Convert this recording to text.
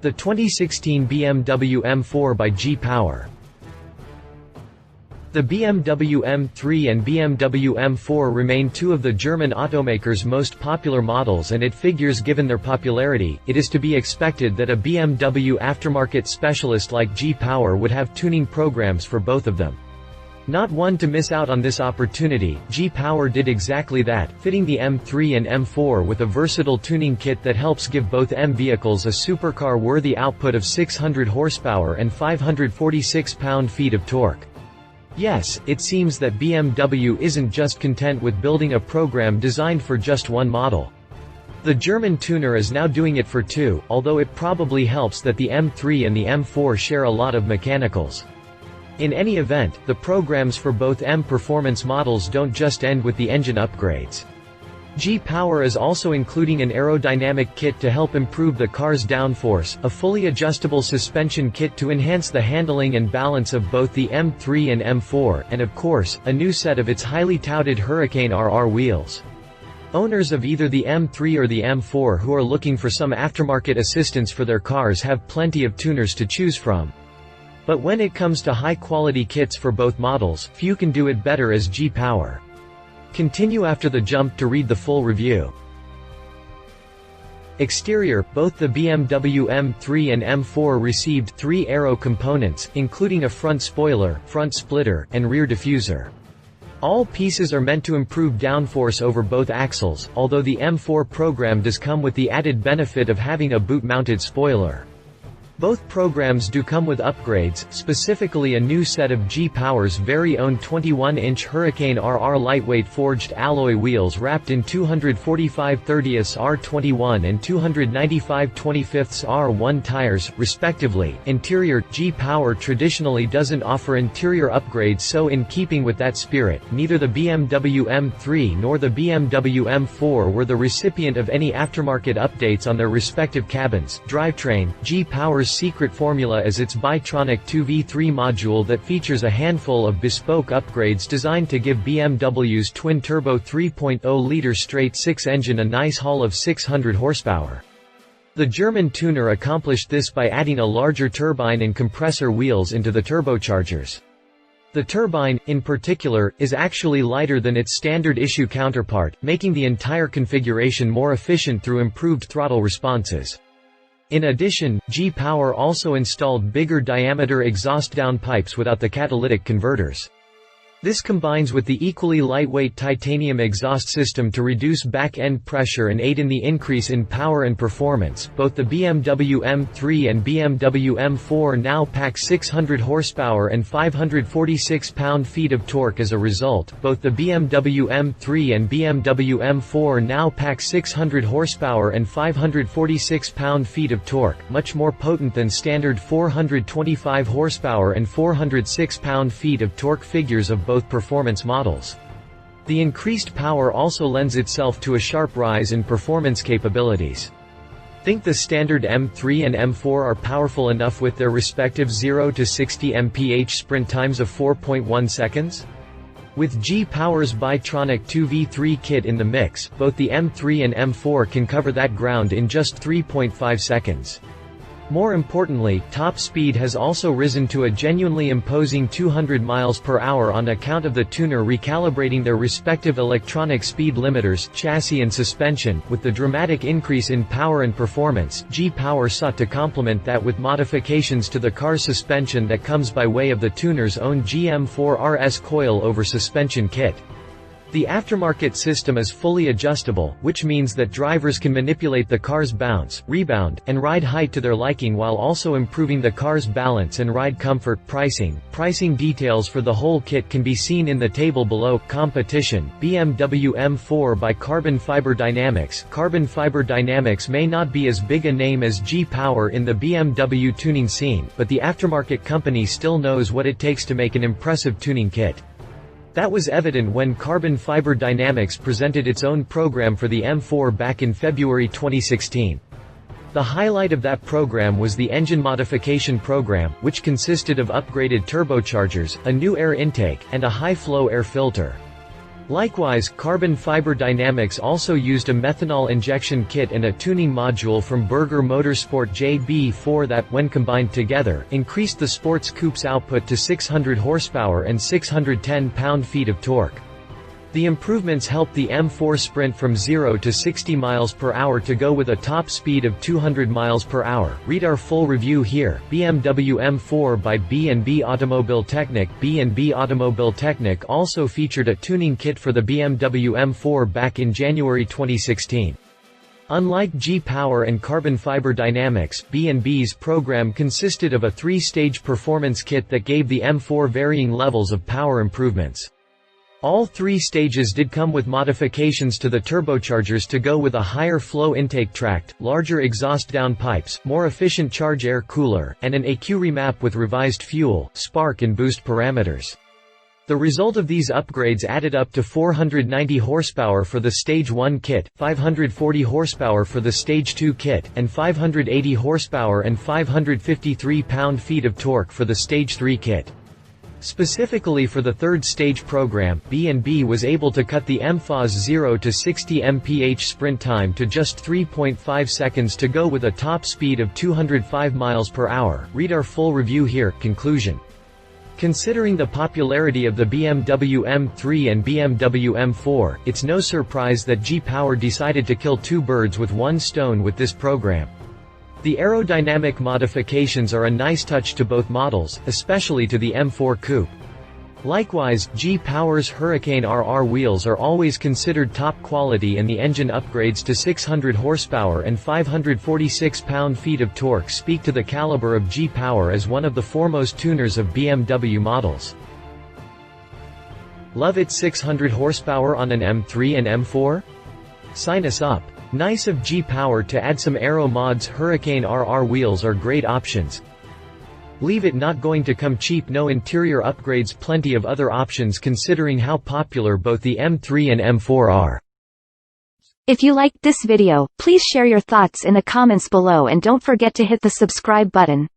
The 2016 BMW M4 by G-Power. The BMW M3 and BMW M4 remain two of the German automaker's most popular models, and it figures given their popularity, it is to be expected that a BMW aftermarket specialist like G-Power would have tuning programs for both of them. Not one to miss out on this opportunity, G-Power did exactly that, fitting the M3 and M4 with a versatile tuning kit that helps give both M vehicles a supercar-worthy output of 600 horsepower and 546 pound-feet of torque. Yes, it seems that BMW isn't just content with building a program designed for just one model. The German tuner is now doing it for two, although it probably helps that the M3 and the M4 share a lot of mechanicals. In any event, the programs for both M performance models don't just end with the engine upgrades. G-Power is also including an aerodynamic kit to help improve the car's downforce, a fully adjustable suspension kit to enhance the handling and balance of both the M3 and M4, and of course, a new set of its highly touted Hurricane RR wheels. Owners of either the M3 or the M4 who are looking for some aftermarket assistance for their cars have plenty of tuners to choose from. But when it comes to high-quality kits for both models, few can do it better as G-Power. Continue after the jump to read the full review. Exterior: both the BMW M3 and M4 received 3 aero components, including a front spoiler, front splitter, and rear diffuser. All pieces are meant to improve downforce over both axles, although the M4 program does come with the added benefit of having a boot-mounted spoiler. Both programs do come with upgrades, specifically a new set of G-Power's very own 21-inch Hurricane RR lightweight forged alloy wheels wrapped in 245/30ths R21 and 295/25ths R1 tires, respectively. Interior: G-Power traditionally doesn't offer interior upgrades, so in keeping with that spirit, neither the BMW M3 nor the BMW M4 were the recipient of any aftermarket updates on their respective cabins. Drivetrain: G-Power's secret formula is its Bitronic 2v3 module that features a handful of bespoke upgrades designed to give BMW's twin-turbo 3.0-liter straight-six engine a nice haul of 600 horsepower. The German tuner accomplished this by adding a larger turbine and compressor wheels into the turbochargers. The turbine, in particular, is actually lighter than its standard-issue counterpart, making the entire configuration more efficient through improved throttle responses. In addition, G-Power also installed bigger diameter exhaust downpipes without the catalytic converters. This combines with the equally lightweight titanium exhaust system to reduce back-end pressure and aid in the increase in power and performance. Both the BMW M3 and BMW M4 now pack 600 horsepower and 546 pound-feet of torque as a result. Both the BMW M3 and BMW M4 now pack 600 horsepower and 546 pound-feet of torque, much more potent than standard 425 horsepower and 406 pound-feet of torque figures of both performance models. The increased power also lends itself to a sharp rise in performance capabilities. Think the standard M3 and M4 are powerful enough with their respective 0 to 60 mph sprint times of 4.1 seconds? With G-Power's Bitronic 2v3 kit in the mix, both the M3 and M4 can cover that ground in just 3.5 seconds. More importantly, top speed has also risen to a genuinely imposing 200 miles per hour on account of the tuner recalibrating their respective electronic speed limiters, chassis and suspension. With the dramatic increase in power and performance, G-Power sought to complement that with modifications to the car's suspension that comes by way of the tuner's own GM4 RS coil-over suspension kit. The aftermarket system is fully adjustable, which means that drivers can manipulate the car's bounce, rebound, and ride height to their liking while also improving the car's balance and ride comfort. Pricing details for the whole kit can be seen in the table below. Competition: BMW M4 by Carbon Fiber Dynamics. Carbon Fiber Dynamics may not be as big a name as G-Power in the BMW tuning scene, but the aftermarket company still knows what it takes to make an impressive tuning kit. That was evident when Carbon Fiber Dynamics presented its own program for the M4 back in February 2016. The highlight of that program was the engine modification program, which consisted of upgraded turbochargers, a new air intake, and a high-flow air filter. Likewise, Carbon Fiber Dynamics also used a methanol injection kit and a tuning module from Berger Motorsport JB4 that, when combined together, increased the sports coupe's output to 600 horsepower and 610 pound-feet of torque. The improvements helped the M4 sprint from 0 to 60 miles per hour to go with a top speed of 200 miles per hour. Read our full review here. BMW M4 by B&B Automobiltechnik. B&B Automobiltechnik also featured a tuning kit for the BMW M4 back in January 2016. Unlike G-Power and Carbon Fiber Dynamics, B&B's program consisted of a 3-stage performance kit that gave the M4 varying levels of power improvements. All 3 stages did come with modifications to the turbochargers to go with a higher flow intake tract, larger exhaust downpipes, more efficient charge air cooler, and an EQ remap with revised fuel, spark and boost parameters. The result of these upgrades added up to 490 horsepower for the Stage 1 kit, 540 horsepower for the Stage 2 kit, and 580 horsepower and 553 pound-feet of torque for the Stage 3 kit. Specifically for the third stage program, B&B was able to cut the M4's 0 to 60 mph sprint time to just 3.5 seconds to go with a top speed of 205 miles per hour. Read our full review here. Conclusion. Considering the popularity of the BMW M3 and BMW M4, it's no surprise that G-Power decided to kill 2 birds with 1 stone with this program. The aerodynamic modifications are a nice touch to both models, especially to the M4 coupe. Likewise, G-Power's Hurricane RR wheels are always considered top quality, and the engine upgrades to 600 horsepower and 546 pound-feet of torque speak to the caliber of G-Power as one of the foremost tuners of BMW models. Love its 600 horsepower on an M3 and M4? Sign us up. Nice of G-Power to add some aero mods. Hurricane RR wheels are great options. Leave it not going to come cheap. No interior upgrades. Plenty of other options considering how popular both the M3 and M4 are. If you liked this video, please share your thoughts in the comments below and don't forget to hit the subscribe button.